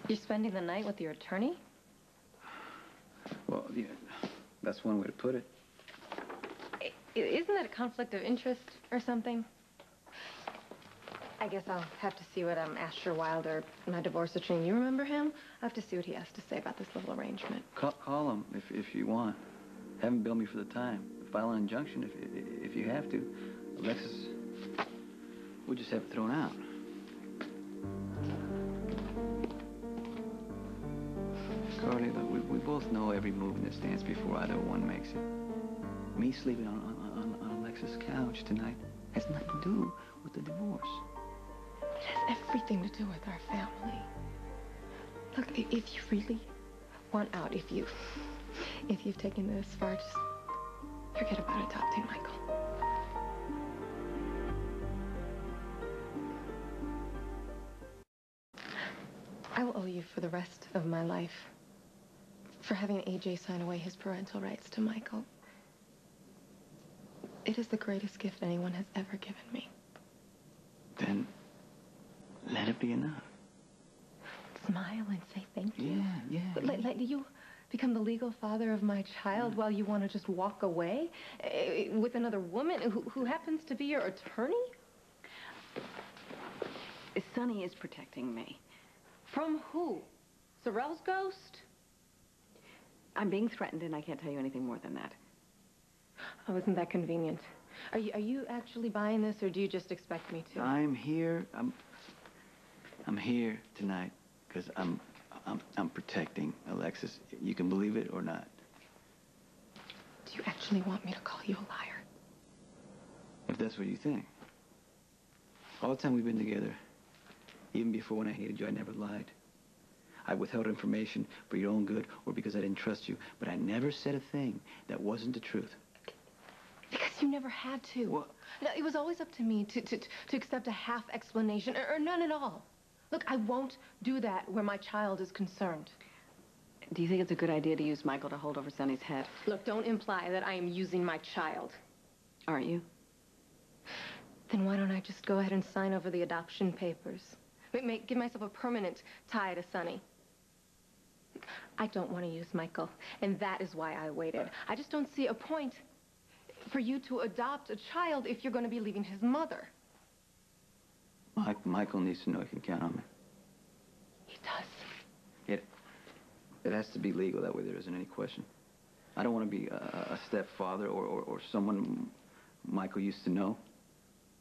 You're spending the night with your attorney? Well, yeah, that's one way to put it. Isn't that a conflict of interest or something? I guess I'll have to see what Asher Wilder, my divorce attorney, you remember him? I'll have to see what he has to say about this little arrangement. Call him if you want. Have him bill me for the time. File an injunction if you have to. Alexis, we'll just have it thrown out. Carly, look, we both know every move in this dance before either one makes it. Me sleeping on Alexis' couch tonight has nothing to do with the divorce. It has everything to do with our family. Look, if you really want out, if you've taken this far, just forget about adopting Michael. I will owe you for the rest of my life for having AJ sign away his parental rights to Michael. It is the greatest gift anyone has ever given me. Then let it be enough. Smile and say thank you. Yeah. Let you become the legal father of my child while you want to just walk away with another woman who happens to be your attorney? Sonny is protecting me. From who? Sorrell's ghost? I'm being threatened, and I can't tell you anything more than that. Oh, isn't that convenient? Are you actually buying this, or do you just expect me to? I'm here. I'm here tonight because I'm protecting Alexis. You can believe it or not. Do you actually want me to call you a liar? If that's what you think. All the time we've been together, even before when I hated you, I never lied. I withheld information for your own good or because I didn't trust you, but I never said a thing that wasn't the truth. Because you never had to. Well, no, it was always up to me to accept a half explanation or none at all. Look, I won't do that where my child is concerned. Do you think it's a good idea to use Michael to hold over Sonny's head? Look, don't imply that I am using my child. Aren't you? Then why don't I just go ahead and sign over the adoption papers? Give myself a permanent tie to Sonny. I don't want to use Michael, and that is why I waited. I just don't see a point for you to adopt a child if you're going to be leaving his mother. Michael needs to know he can count on me. He does. It has to be legal. That way there isn't any question. I don't want to be a stepfather or someone Michael used to know.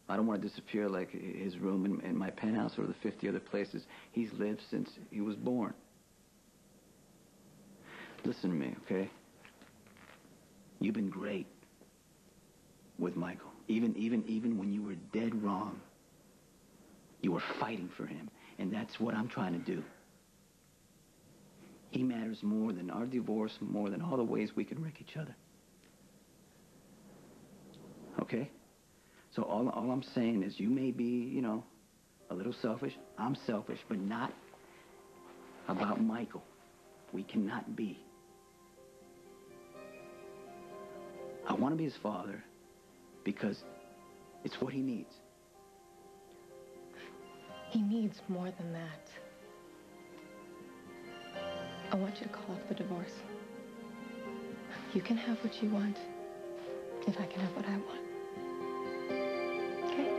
I don't want to disappear like his room in my penthouse or the 50 other places he's lived since he was born. Listen to me, okay? You've been great with Michael. Even when you were dead wrong, you were fighting for him, and that's what I'm trying to do. He matters more than our divorce, more than all the ways we can wreck each other. Okay? So all I'm saying is you may be, you know, a little selfish. I'm selfish, but not about Michael. We cannot be. I want to be his father because it's what he needs. He needs more than that. I want you to call off the divorce. You can have what you want if I can have what I want. Okay?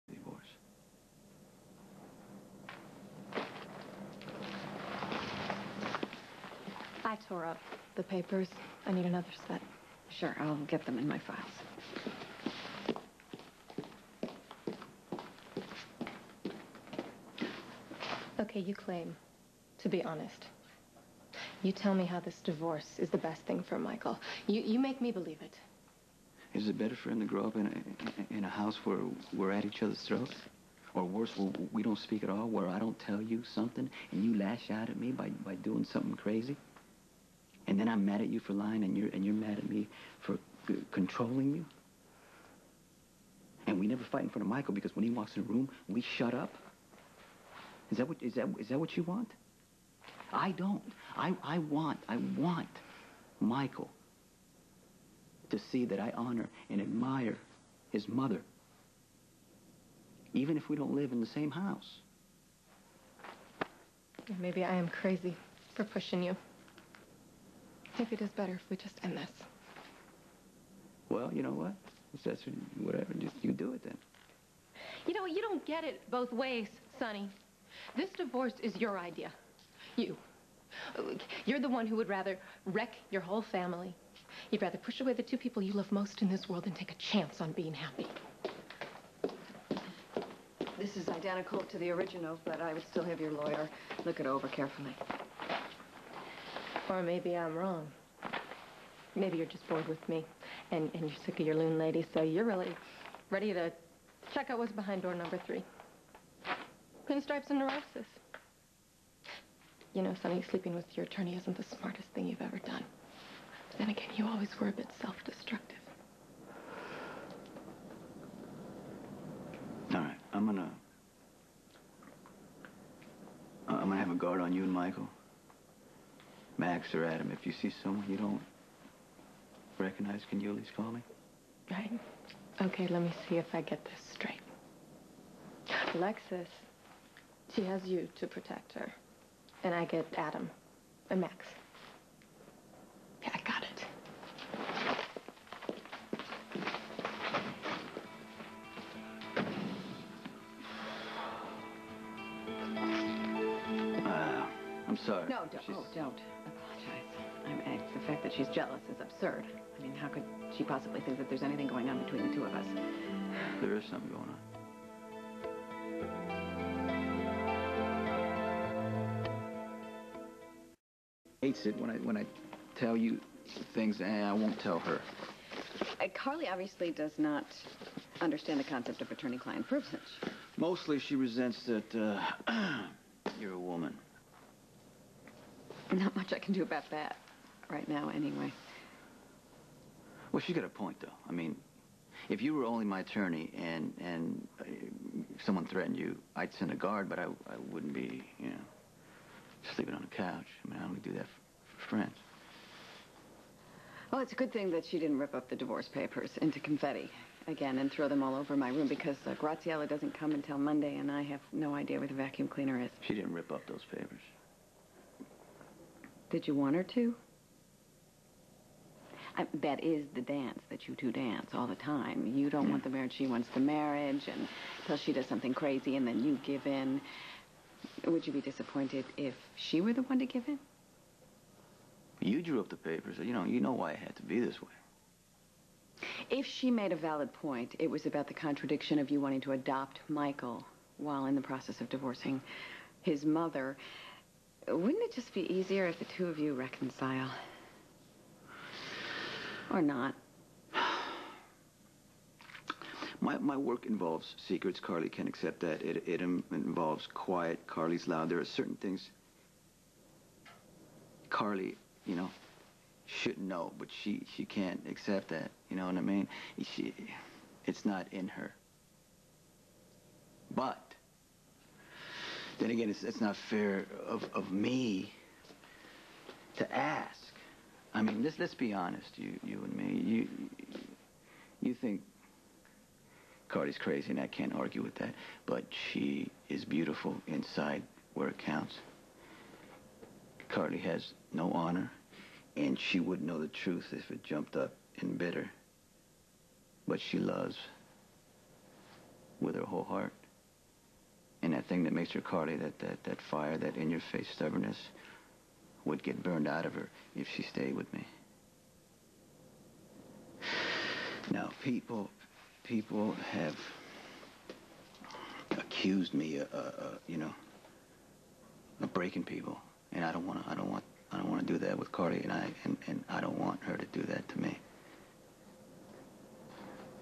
Divorce. I tore up the papers. I need another set. Sure, I'll get them in my files. Okay, you claim to be honest. You tell me how this divorce is the best thing for Michael. You make me believe it. Is it better for him to grow up in a house where we're at each other's throats? Or worse, where we don't speak at all, where I don't tell you something and you lash out at me by doing something crazy? And then I'm mad at you for lying and you're mad at me for controlling you? And we never fight in front of Michael because when he walks in a room, we shut up? Is that what you want? I don't. I want Michael to see that I honor and admire his mother. even if we don't live in the same house. Maybe I am crazy for pushing you. Maybe it is better if we just end this. Well, you know what? If that's whatever, just you do it then. You know, you don't get it both ways, Sonny. This divorce is your idea. You. You're the one who would rather wreck your whole family. You'd rather push away the two people you love most in this world than take a chance on being happy. This is identical to the original, but I would still have your lawyer look it over carefully. Or maybe I'm wrong. Maybe you're just bored with me, and you're sick of your loon lady, so you're really ready to check out what's behind door number 3. Pinstripes and neurosis. You know, Sonny, sleeping with your attorney isn't the smartest thing you've ever done. But then again, you always were a bit self-destructive. All right, I'm gonna have a guard on you and Michael. Max or Adam, if you see someone you don't recognize, can you at least call me? Right. Okay, let me see if I get this straight. Alexis, she has you to protect her. And I get Adam and Max. Yeah, I got it. I'm sorry. No, don't apologize. The fact that she's jealous is absurd. I mean, how could she possibly think that there's anything going on between the two of us? There is something going on. Hates it when I tell you things I won't tell her. Carly obviously does not understand the concept of attorney-client privilege. Mostly she resents that you're a woman. Not much I can do about that right now, anyway. Well, she's got a point, though. I mean, if you were only my attorney and someone threatened you, I'd send a guard, but I wouldn't be, you know, sleeping on the couch. I mean, I only do that for friends. Well, it's a good thing that she didn't rip up the divorce papers into confetti again and throw them all over my room, because Graziella doesn't come until Monday, and I have no idea where the vacuum cleaner is. She didn't rip up those papers. Did you want her to? That is the dance that you two dance all the time. You don't want the marriage, she wants the marriage, and until she does something crazy and then you give in. Would you be disappointed if she were the one to give in? You drew up the papers. You know why it had to be this way. If she made a valid point, it was about the contradiction of you wanting to adopt Michael while in the process of divorcing his mother. Wouldn't it just be easier if the two of you reconcile? Or not? My work involves secrets. Carly can accept that. It involves quiet. Carly's loud. There are certain things Carly, you know, shouldn't know, but she can't accept that. You know what I mean? It's not in her. But then again, it's not fair of me to ask. I mean, let's be honest, you and me. You think Carly's crazy, and I can't argue with that. But she is beautiful inside where it counts. Carly has no honor, and she wouldn't know the truth if it jumped up and bit her. But she loves with her whole heart. And that thing that makes her Carly, that fire, that in-your-face stubbornness, would get burned out of her if she stayed with me. Now, people have accused me, you know, of breaking people, and I don't want to do that with Carly, and I don't want her to do that to me.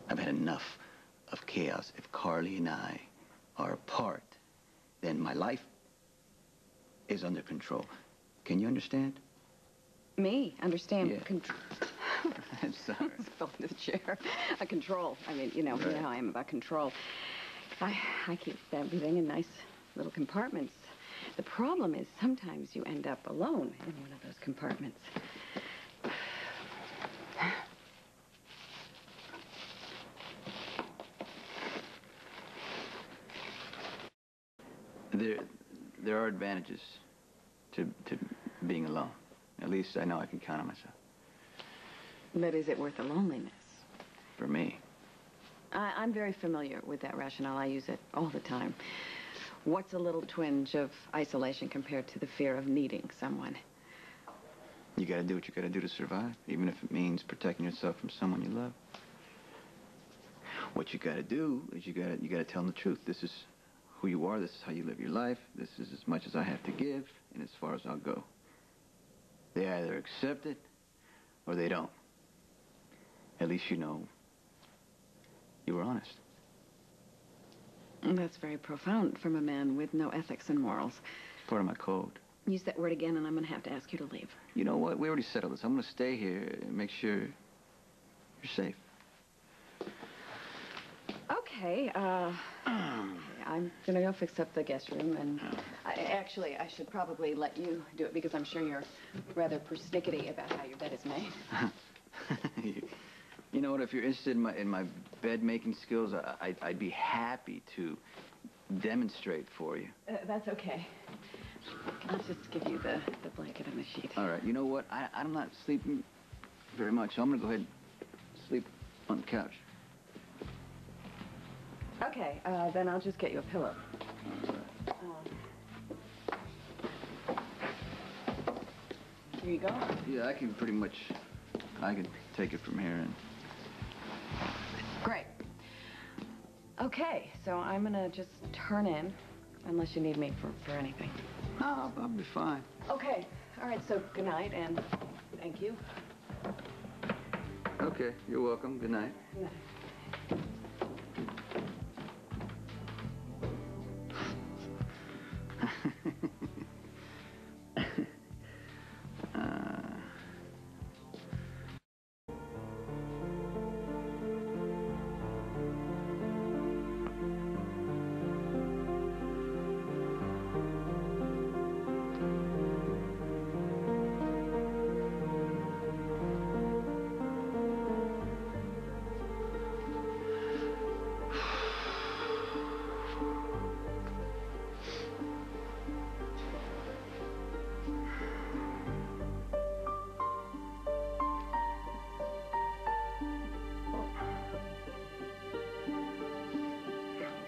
I've had enough of chaos. If Carly and I are apart, then my life is under control. Can you understand? Me? Understand? Yeah. I'm sorry. Fell in the chair. Control. I mean, you know, Right. you know how I am about control. I keep everything in nice little compartments. The problem is sometimes you end up alone in one of those compartments. There, there are advantages to being alone. At least I know I can count on myself. But is it worth the loneliness? For me. I'm very familiar with that rationale. I use it all the time. What's a little twinge of isolation compared to the fear of needing someone? You gotta do what you gotta do to survive, even if it means protecting yourself from someone you love. What you gotta do is you gotta tell them the truth. This is who you are. This is how you live your life. This is as much as I have to give, and as far as I'll go. They either accept it, or they don't. At least you know you were honest. That's very profound from a man with no ethics and morals. It's part of my code. Use that word again, and I'm going to have to ask you to leave. You know what? We already settled this. I'm gonna stay here and make sure you're safe. Okay, I'm going to go fix up the guest room, and actually, I should probably let you do it because I'm sure you're rather persnickety about how your bed is made. You know what? If you're interested in my bed making skills, I'd be happy to demonstrate for you. That's okay. I'll just give you the blanket and the sheet. All right. You know what? I'm not sleeping very much, so I'm gonna go ahead and sleep on the couch. Okay, then I'll just get you a pillow. Here you go. Yeah, I can pretty much. I can take it from here and. Great. Okay, so I'm gonna just turn in, unless you need me for anything. No, I'll be fine. Okay. All right, so good night, and thank you. Okay, you're welcome. Good night. Good night.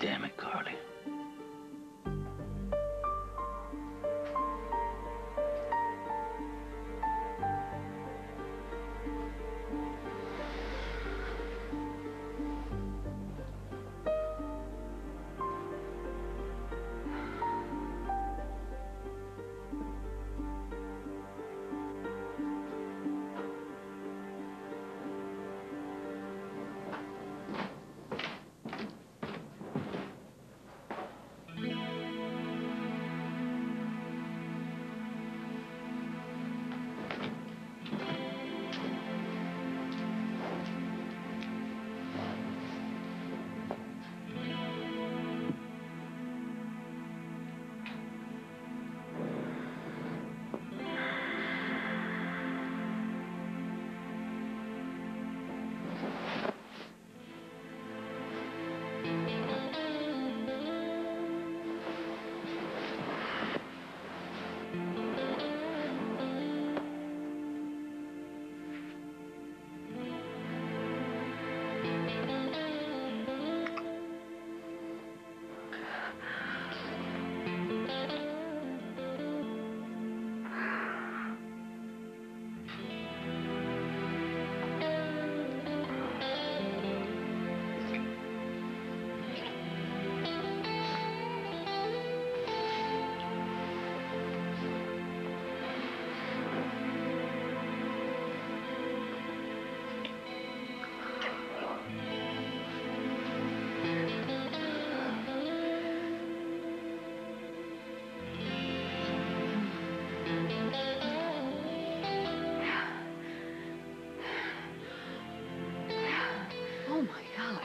Damn it, Carly. Oh, my God.